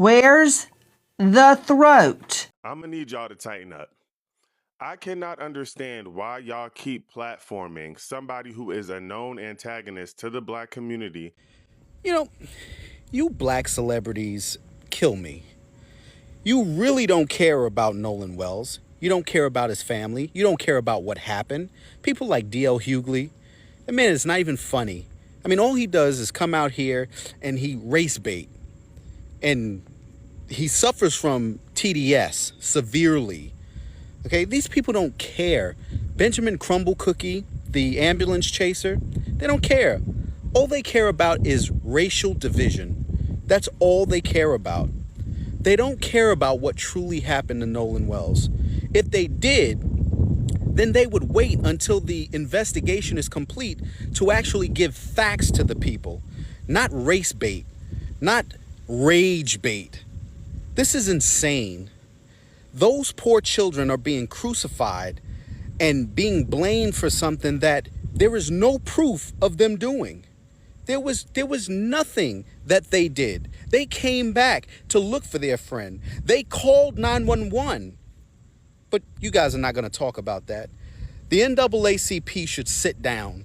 Where's the throat? I'm gonna need y'all to tighten up. I cannot understand why y'all keep platforming somebody who is a known antagonist to the black community. You know, you black celebrities kill me. You really don't care about Nolan Wells. You don't care about his family. You don't care about what happened. People like D.L. Hughley, I mean, it's not even funny. I mean, all he does is come out here and he race bait. And he suffers from TDS severely. Okay, these people don't care. Benjamin Crumble Cookie, the ambulance chaser, they don't care. All they care about is racial division. That's all they care about. They don't care about what truly happened to Nolan Wells. If they did, then they would wait until the investigation is complete to actually give facts to the people, not race bait, not rage bait. This is insane. Those poor children are being crucified and being blamed for something that there is no proof of them doing. There was nothing that they did. They came back to look for their friend. They called 911. But you guys are not going to talk about that. The NAACP should sit down,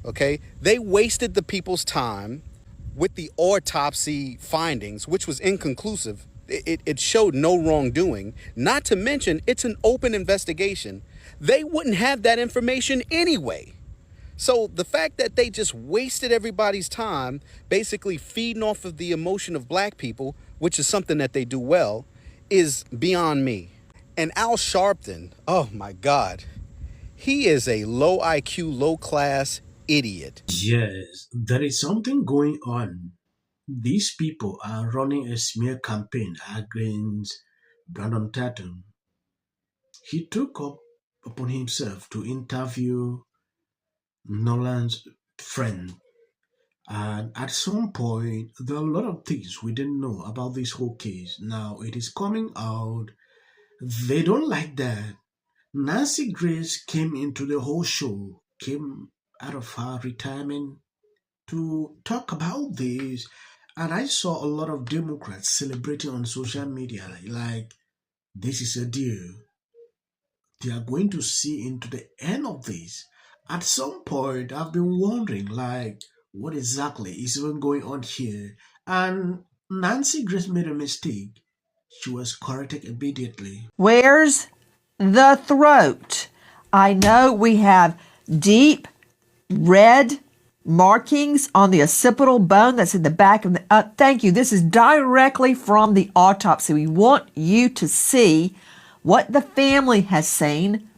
okay? They wasted the people's time with the autopsy findings, which was inconclusive. It showed no wrongdoing. Not to mention, it's an open investigation. They wouldn't have that information anyway. So the fact that they just wasted everybody's time, basically feeding off of the emotion of black people, which is something that they do well, is beyond me. And Al Sharpton, oh my God, he is a low IQ, low class idiot. Yes, there is something going on. These people are running a smear campaign against Brandon Tatum. He took up upon himself to interview Nolan's friend. And at some point, there are a lot of things we didn't know about this whole case. Now it is coming out. They don't like that. Nancy Grace came into the whole show, came out of her retirement to talk about this. And I saw a lot of Democrats celebrating on social media like this is a deal. They are going to see into the end of this. At some point, I've been wondering, like, what exactly is even going on here? And Nancy Grace made a mistake. She was corrected immediately. Where's the throat? I know we have deep red markings on the occipital bone that's in the back of the... thank you. This is directly from the autopsy. We want you to see what the family has seen.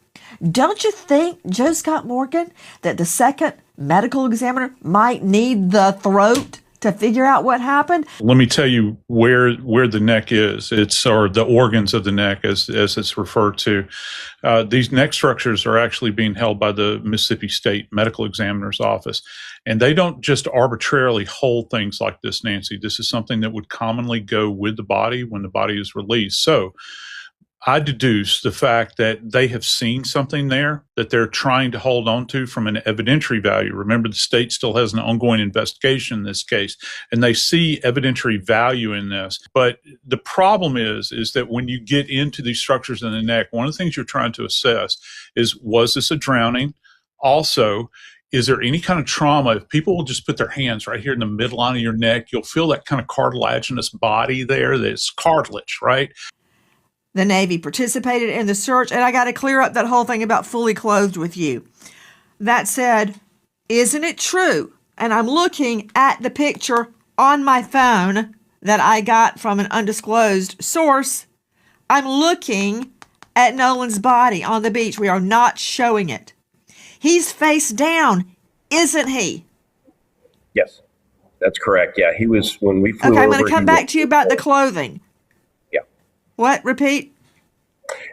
Don't you think, Joe Scott Morgan, that the second medical examiner might need the throat to figure out what happened? Let me tell you where the neck is. Or the organs of the neck, as it's referred to. These neck structures are actually being held by the Mississippi State Medical Examiner's Office. And they don't just arbitrarily hold things like this, Nancy. This is something that would commonly go with the body when the body is released. So I deduce the fact that they have seen something there that they're trying to hold on to from an evidentiary value. Remember, the state still has an ongoing investigation in this case, and they see evidentiary value in this. But the problem is that when you get into these structures in the neck, one of the things you're trying to assess is, was this a drowning? Also, is there any kind of trauma? If people will just put their hands right here in the midline of your neck, you'll feel that kind of cartilaginous body there. That's cartilage, right? The Navy participated in the search, and I got to clear up that whole thing about fully clothed with you. That said, isn't it true? And I'm looking at the picture on my phone that I got from an undisclosed source. I'm looking at Nolan's body on the beach. We are not showing it. He's face down, isn't he? Yes, that's correct. Yeah, he was when we flew over. Okay, I'm going to come back to you about the clothing. Yeah. What? Repeat?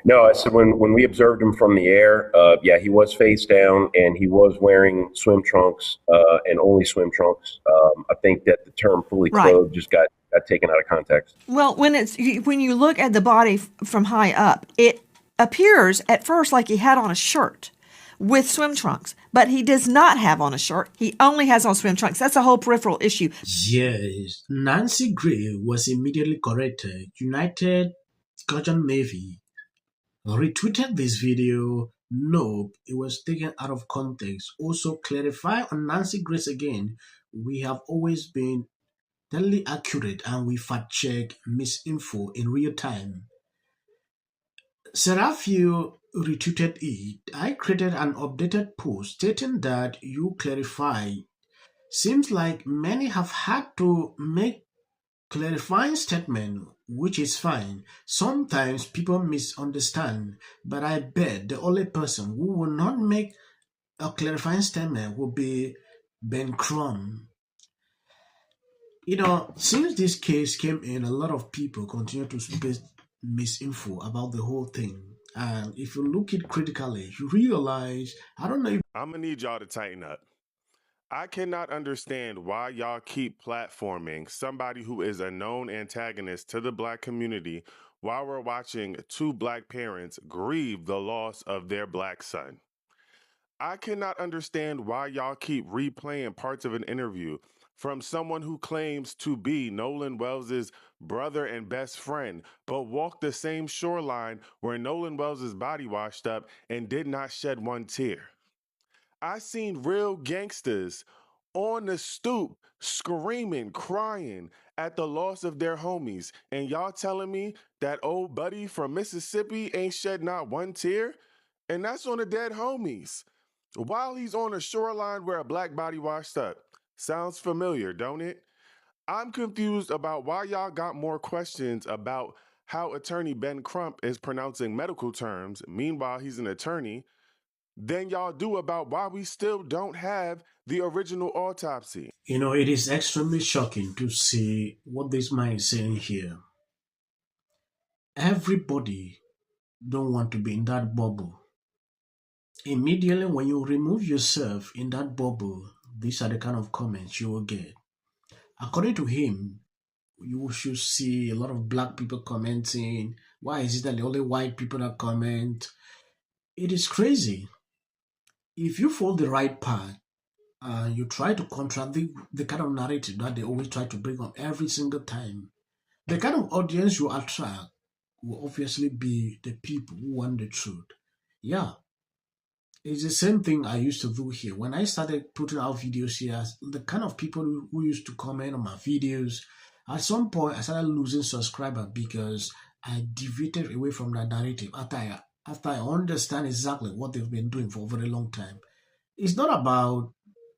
No, I said when we observed him from the air, yeah, he was face down and he was wearing swim trunks and only swim trunks. I think that the term fully clothed just got taken out of context. Well, when you look at the body from high up, it appears at first like he had on a shirt. with swim trunks, but he does not have on a shirt. He only has on swim trunks. That's a whole peripheral issue. Yes, Nancy Gray was immediately corrected. United Kingdom Navy retweeted this video. Nope, it was taken out of context. Also, clarify on Nancy Grace again. We have always been totally accurate and we fact check misinfo in real time. Serafio retweeted it. I created an updated post stating that you clarify. Seems like many have had to make clarifying statement, which is fine. Sometimes people misunderstand, but I bet the only person who will not make a clarifying statement will be Ben Crumb. You know, since this case came in, a lot of people continue to spread misinfo about the whole thing. And if you look at it critically, you realize, I don't know if I'm going to need y'all to tighten up. I cannot understand why y'all keep platforming somebody who is a known antagonist to the Black community while we're watching two Black parents grieve the loss of their Black son. I cannot understand why y'all keep replaying parts of an interview from someone who claims to be Nolan Wells' brother and best friend, but walked the same shoreline where Nolan Wells' body washed up and did not shed one tear. I seen real gangsters on the stoop screaming, crying at the loss of their homies, and y'all telling me that old buddy from Mississippi ain't shed not one tear? And that's on the dead homies, while he's on a shoreline where a Black body washed up. Sounds familiar, don't it? I'm confused about why y'all got more questions about how attorney Ben Crump is pronouncing medical terms, meanwhile he's an attorney, than y'all do about why we still don't have the original autopsy. you know, it is extremely shocking to see what this man is saying here. Everybody don't want to be in that bubble. Immediately when you remove yourself in that bubble, these are the kind of comments you will get. According to him, you should see a lot of Black people commenting. Why is it that the only white people that comment? It is crazy. If you follow the right path and you try to contradict the kind of narrative that they always try to bring up every single time, the kind of audience you attract will obviously be the people who want the truth. Yeah, it's the same thing I used to do here. When I started putting out videos here, the kind of people who used to comment on my videos, at some point I started losing subscribers because I deviated away from that narrative after I understand exactly what they've been doing for a very long time. It's not about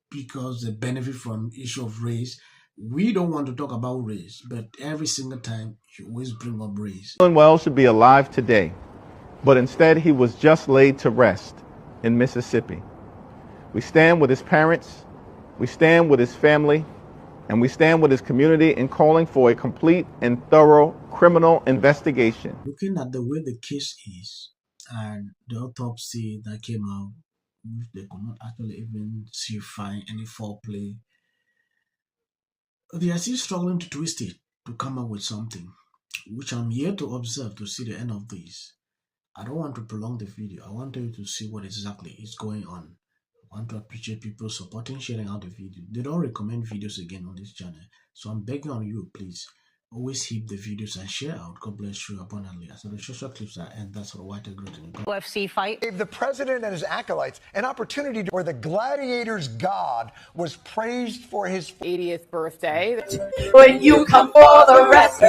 because they benefit from issue of race. We don't want to talk about race, but every single time you always bring up race. Nolan Wells should be alive today, but instead he was just laid to rest in Mississippi. We stand with his parents, we stand with his family, and we stand with his community in calling for a complete and thorough criminal investigation. Looking at the way the case is and the autopsy that came out, which they could not actually even find any foul play, they are still struggling to twist it to come up with something, which I'm here to observe to see the end of this. I don't want to prolong the video. I want you to see what exactly is going on. I want to appreciate people supporting, sharing out the video. They don't recommend videos again on this channel. So I'm begging on you, please, always hit the videos and share out. God bless you abundantly. As the social clips are end, that's for White Greeting. UFC fight gave the president and his acolytes an opportunity where the gladiator's god was praised for his 80th birthday. When you come for the rest.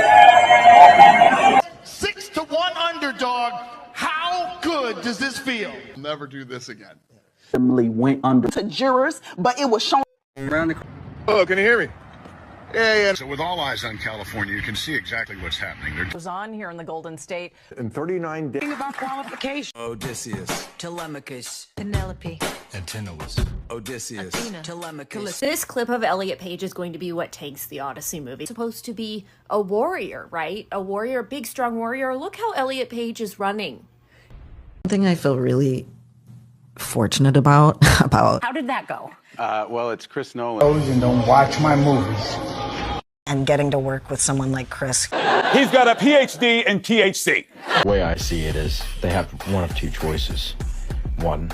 6-1 underdog. How good does this feel? Never do this again. Went under to jurors, but it was shown. Oh, can you hear me? Yeah. So with all eyes on California, you can see exactly what's happening. It was on here in the Golden State. In 39 days. About qualification. Odysseus, Telemachus, Penelope, Antinous, Odysseus, Athena, Telemachus. This clip of Elliot Page is going to be what takes the Odyssey movie. It's supposed to be a warrior, right? A warrior, a big, strong warrior. Look how Elliot Page is running. Something I feel really fortunate about. How did that go? Well, it's Chris Nolan. And don't watch my movies. And getting to work with someone like Chris. He's got a PhD in THC. The way I see it is they have one of two choices. One,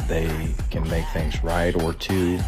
they can make things right, or two,